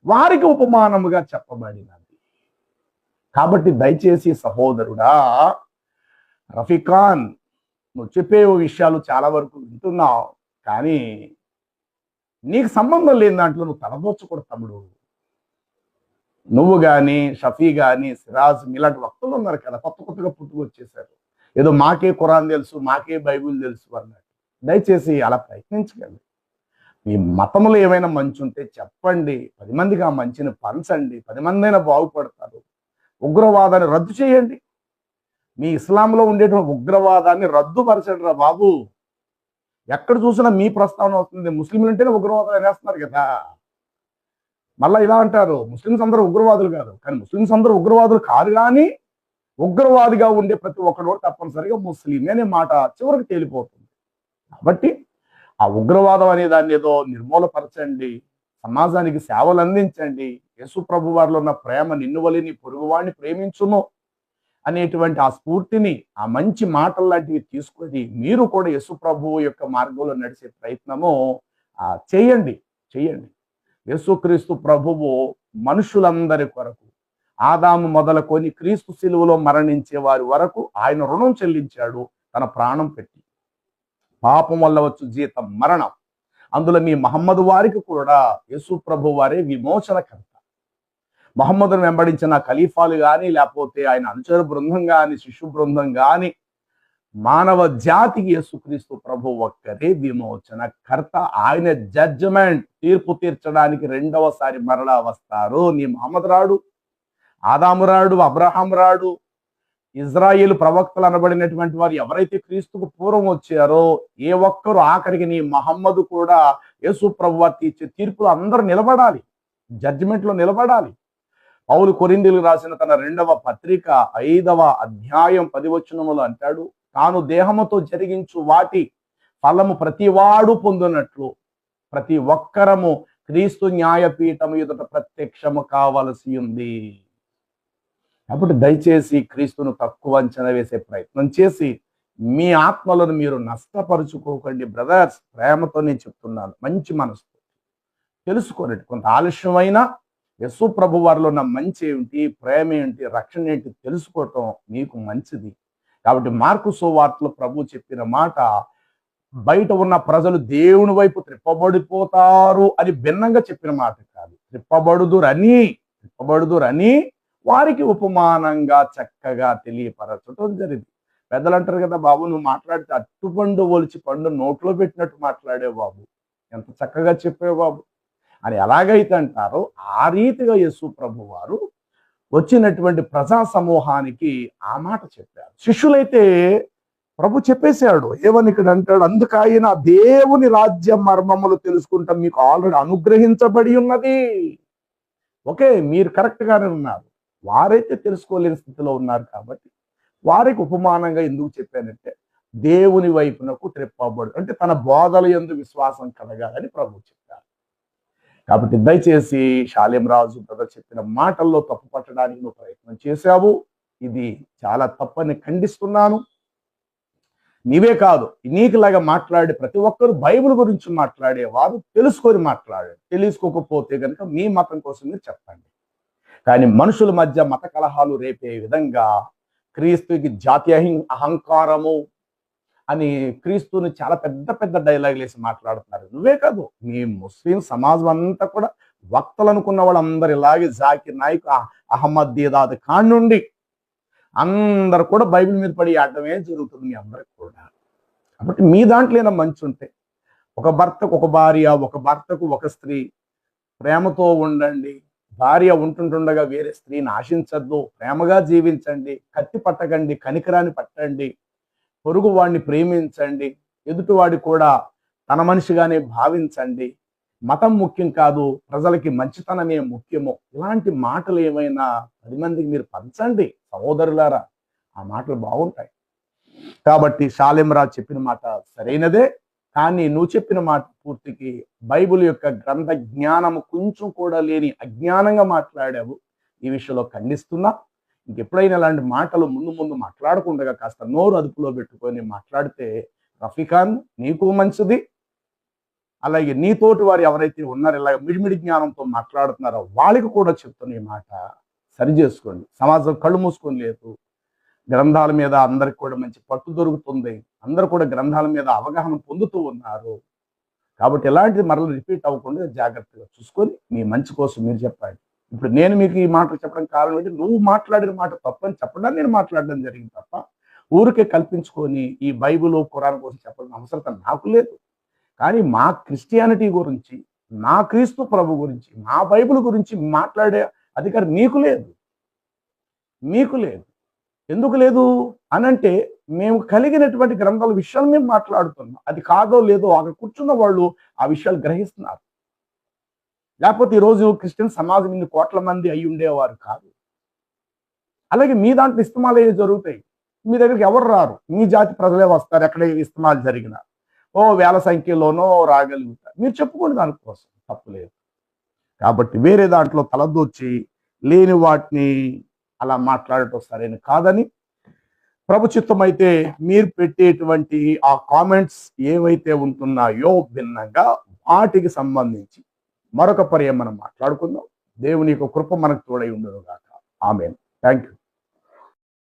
వారికి ఉపమానముగా చెప్పబడినది. కాబట్టి దయచేసి సహోదరుడా, రఫీఖాన్, నువ్వు చెప్పే విషయాలు చాలా వరకు వింటున్నావు, కానీ నీకు సంబంధం లేని దాంట్లో నువ్వు తలదోచకూడదు తమ్ముడు. నువ్వు కానీ, షఫీ కానీ, సిరాజ్, ఇలాంటి వక్తులు ఉన్నారు కదా, కొత్తగా పుట్టుకొచ్చేసారు. ఏదో మాకే ఖురాన్ తెలుసు, మాకే బైబిల్ తెలుసు అన్నట్టు. దయచేసి అలా ప్రయత్నించకండి. మీ మతంలో ఏమైనా మంచి ఉంటే చెప్పండి, 10 మందికి ఆ మంచిని పంచండి, 10 మంది అయినా బాగుపడతారు. ఉగ్రవాదాన్ని రద్దు చేయండి. మీ ఇస్లాంలో ఉండేటువంటి ఉగ్రవాదాన్ని రద్దుపరచండి రా బాబు. ఎక్కడ చూసినా మీ ప్రస్తావన వస్తుంది. ముస్లింలు అంటేనే ఉగ్రవాదం అనేస్తున్నారు కదా. మళ్ళీ ఇలా అంటారు, ముస్లిమ్స్ అందరూ ఉగ్రవాదులు కాదు. కానీ ముస్లిమ్స్ అందరూ ఉగ్రవాదులు కాదు, కానీ ఉగ్రవాదిగా ఉండే ప్రతి ఒక్కరు తప్పనిసరిగా ముస్లిమే అనే మాట చివరికి తేలిపోతుంది. కాబట్టి ఆ ఉగ్రవాదం అనే దాన్ని ఏదో నిర్మూలపరచండి, సమాజానికి సేవలు అందించండి. యేసు ప్రభు వారిలో ఉన్న ప్రేమ, నిన్ను వలె నీ పొరుగువాడిని ప్రేమించును అనేటువంటి ఆ స్ఫూర్తిని, ఆ మంచి మాటలు లాంటివి తీసుకొని మీరు కూడా యేసు ప్రభువు యొక్క మార్గంలో నడిచే ప్రయత్నము చేయండి. యేసుక్రీస్తు ప్రభువు మనుషులందరి కొరకు, ఆదాము మొదలుకొని క్రీస్తు శిలువలో మరణించే వారి వరకు ఆయన రుణం చెల్లించాడు తన ప్రాణం పెట్టి. పాపం వల్ల వచ్చు జీతం మరణం. అందులో మీ మహమ్మదు వారికి కూడా యేసు ప్రభు వారే విమోచనకర్త. మహమ్మదును వెంబడించిన ఖలీఫాలు కానీ, లేకపోతే ఆయన అనుచర బృందం కానీ, శిష్యు బృందం కానీ, మానవ జాతికి యేసుక్రీస్తు ప్రభు ఒక్కరే విమోచనకర్త. ఆయన జడ్జిమెంట్, తీర్పు తీర్చడానికి రెండవసారి మరలా వస్తారు. నీ మహమ్మద్ రాడు, ఆదాము రాడు, అబ్రహాం రాడు, ఇజ్రాయేలు ప్రవక్తలు అనబడినటువంటి వారు ఎవరైతే క్రీస్తుకు పూర్వం వచ్చారో ఏ ఒక్కరు ఆఖరికి నీ మహమ్మదు కూడా యేసు ప్రభువు తీర్చే తీర్పులో అందరూ నిలబడాలి, జడ్జిమెంట్లో నిలబడాలి. పౌలు కొరింథీయులకు రాసిన తన 2వ పత్రిక 5వ అధ్యాయం 10వ వచనములో అంటాడు, తాను దేహముతో జరిగించు వాటి ఫలము ప్రతివాడు పొందునట్లు ప్రతి ఒక్కరము క్రీస్తు న్యాయపీఠము ఎదుట ప్రత్యక్షము కావలసి ఉంది. కాబట్టి దయచేసి క్రీస్తును తక్కువ అంచనా వేసే ప్రయత్నం చేసి మీ ఆత్మలను మీరు నష్టపరుచుకోకండి బ్రదర్స్. ప్రేమతో నేను చెప్తున్నాను, మంచి మనసు తెలుసుకోండి. కొంత ఆలస్యమైనా యేసు ప్రభు వారిలో ఉన్న మంచి ఏమిటి, ప్రేమ ఏంటి, రక్షణ ఏంటి తెలుసుకోవటం మీకు మంచిది. కాబట్టి మార్కు సువార్తలో ప్రభు చెప్పిన మాట, బయట ఉన్న ప్రజలు దేవుని వైపు త్రిప్పబడిపోతారు అని భిన్నంగా చెప్పిన మాట కాదు. త్రిప్పబడుదురని వారికి ఉపమానంగా చక్కగా తెలియపరచడం జరిగింది. పెద్దలు అంటారు కదా, బాబు నువ్వు మాట్లాడితే అట్టుపండు ఒలిచి పండు నోట్లో పెట్టినట్టు మాట్లాడే బాబు, ఎంత చక్కగా చెప్పావు బాబు అని ఎలాగైతే అంటారో ఆ రీతిగా యేసు ప్రభు వారు వచ్చినటువంటి ప్రజా సమూహానికి ఆ మాట చెప్పారు. శిష్యులైతే ప్రభు చెప్పేశాడు, ఏమని ఇక్కడ అంటాడు, అందుకైనా దేవుని రాజ్య మర్మములు తెలుసుకుంటాం మీకు ఆల్రెడీ అనుగ్రహించబడి ఉన్నది. ఓకే, మీరు కరెక్ట్ గానే ఉన్నారు. వారైతే తెలుసుకోలేని స్థితిలో ఉన్నారు. కాబట్టి వారికి ఉపమానంగా ఎందుకు చెప్పానంటే, దేవుని వైపునకు త్రిప్పబడు అంటే తన బోధల యందు విశ్వాసం కలగాలని ప్రభు చెప్పారు. కాబట్టి దయచేసి శాలేం రాజు బ్రదర్ చెప్పిన మాటల్లో తప్పు పట్టడానికి నువ్వు ప్రయత్నం చేశావు. ఇది చాలా తప్పని ఖండిస్తున్నాను. నీవే కాదు, నీకులాగా మాట్లాడే ప్రతి ఒక్కరు బైబిల్ గురించి మాట్లాడేవారు తెలుసుకొని మాట్లాడారు. తెలుసుకోకపోతే కనుక మీ మతం కోసం మీరు చెప్పండి. కానీ మనుషుల మధ్య మత కలహాలు రేపే విధంగా క్రీస్తుకి జాతీయ అహంకారము అని క్రీస్తుని చాలా పెద్ద పెద్ద డైలాగులు వేసి మాట్లాడుతున్నారు. నువ్వే కాదు, మీ ముస్లిం సమాజం అంతా కూడా వక్తలు అనుకున్న వాళ్ళందరూ ఇలాగే జాకిర్ నాయక్, అహ్మద్ దీదాద్ ఖాన్ నుండి అందరు కూడా బైబిల్ మీద పడి ఆడటమే జరుగుతుంది మీ అందరికి కూడా. కాబట్టి మీ దాంట్లో ఏమైనా మంచి ఉంటే, ఒక భర్తకు ఒక భార్య, ఒక భర్తకు ఒక స్త్రీ, ప్రేమతో ఉండండి. భార్య ఉంటుండగా వేరే స్త్రీని ఆశించద్దు, ప్రేమగా జీవించండి, కత్తి పట్టకండి, కనికరాన్ని పట్టండి, పొరుగు వాడిని ప్రేమించండి, ఎదుటివాడి కూడా తన మనిషిగానే భావించండి. మతం ముఖ్యం కాదు, ప్రజలకి మంచితనమే ముఖ్యము. ఇలాంటి మాటలు ఏమైనా 10 మందికి మీరు పంచండి సహోదరులారా, ఆ మాటలు బాగుంటాయి. కాబట్టి శాలేం రాజు చెప్పిన మాట సరైనదే, కానీ నువ్వు చెప్పిన మాట పూర్తికి బైబిల్ యొక్క గ్రంథ జ్ఞానము కొంచెం కూడా లేని అజ్ఞానంగా మాట్లాడావు. ఈ విషయంలో ఖండిస్తున్నా. ఇంకెప్పుడైనా ఇలాంటి మాటలు ముందు మాట్లాడకుండా కాస్త నోరు అదుపులో పెట్టుకొని మాట్లాడితే రఫీఖాన్ నీకు మంచిది, అలాగే నీతోటి వారు ఎవరైతే ఉన్నారో ఇలాగ మిడిమిడి జ్ఞానంతో మాట్లాడుతున్నారో వాళ్ళకి కూడా చెప్తున్న ఈ మాట సరి చేసుకోండి. సమాజం కళ్ళు మూసుకొని లేదు, గ్రంథాల మీద అందరికి కూడా మంచి పట్టు దొరుకుతుంది, అందరూ కూడా గ్రంథాల మీద అవగాహన పొందుతూ ఉన్నారు. కాబట్టి ఎలాంటిది మరలా రిపీట్ అవ్వకుండా జాగ్రత్తగా చూసుకొని మీ మంచి కోసం మీరు చెప్పండి. ఇప్పుడు నేను మీకు ఈ మాట చెప్పడం కారణం ఏంటి, నువ్వు మాట్లాడిన మాట తప్పని చెప్పడానికి నేను మాట్లాడడం జరిగింది తప్ప ఊరికే కల్పించుకొని ఈ బైబిల్ ఖురాన్ కోసం చెప్పాల్సిన అవసరం నాకు లేదు. కానీ మా క్రిస్టియానిటీ గురించి, మా క్రీస్తు ప్రభు గురించి, మా బైబిల్ గురించి మాట్లాడే అధికారం మీకు లేదు. ఎందుకు లేదు అనంటే, మేము కలిగినటువంటి గ్రంథాల విషయాలు మేము మాట్లాడుతున్నాం. అది కాదో లేదో అక్కడ కూర్చున్న వాళ్ళు ఆ విషయాలు గ్రహిస్తున్నారు. లేకపోతే ఈరోజు క్రిస్టియన్ సమాజం ఇన్ని కోట్ల మంది అయి ఉండేవారు కాదు. అలాగే మీ దాంట్లో ఇస్తమాలు ఏవి జరుగుతాయి, మీ దగ్గరికి ఎవరు రారు, మీ జాతి ప్రజలే వస్తారు. ఎక్కడ ఇస్తమాలు జరిగినా వేల సంఖ్యలోనో రాగలుగుతారు. మీరు చెప్పుకోండి, దానికోసం తప్పులేదు. కాబట్టి వేరే దాంట్లో తలదూర్చి లేని వాటిని అలా మాట్లాడటం సరైన కాదని ప్రభు చిత్తం అయితే మీరు పెట్టేటువంటి ఆ కామెంట్స్ ఏవైతే ఉంటున్నాయో భిన్నంగా వాటికి సంబంధించి మరొక పర్యాయం మనం మాట్లాడుకుందాం. దేవుని యొక్క కృప మనకు తోడై ఉండును గాక. ఆమేన్. Thank you.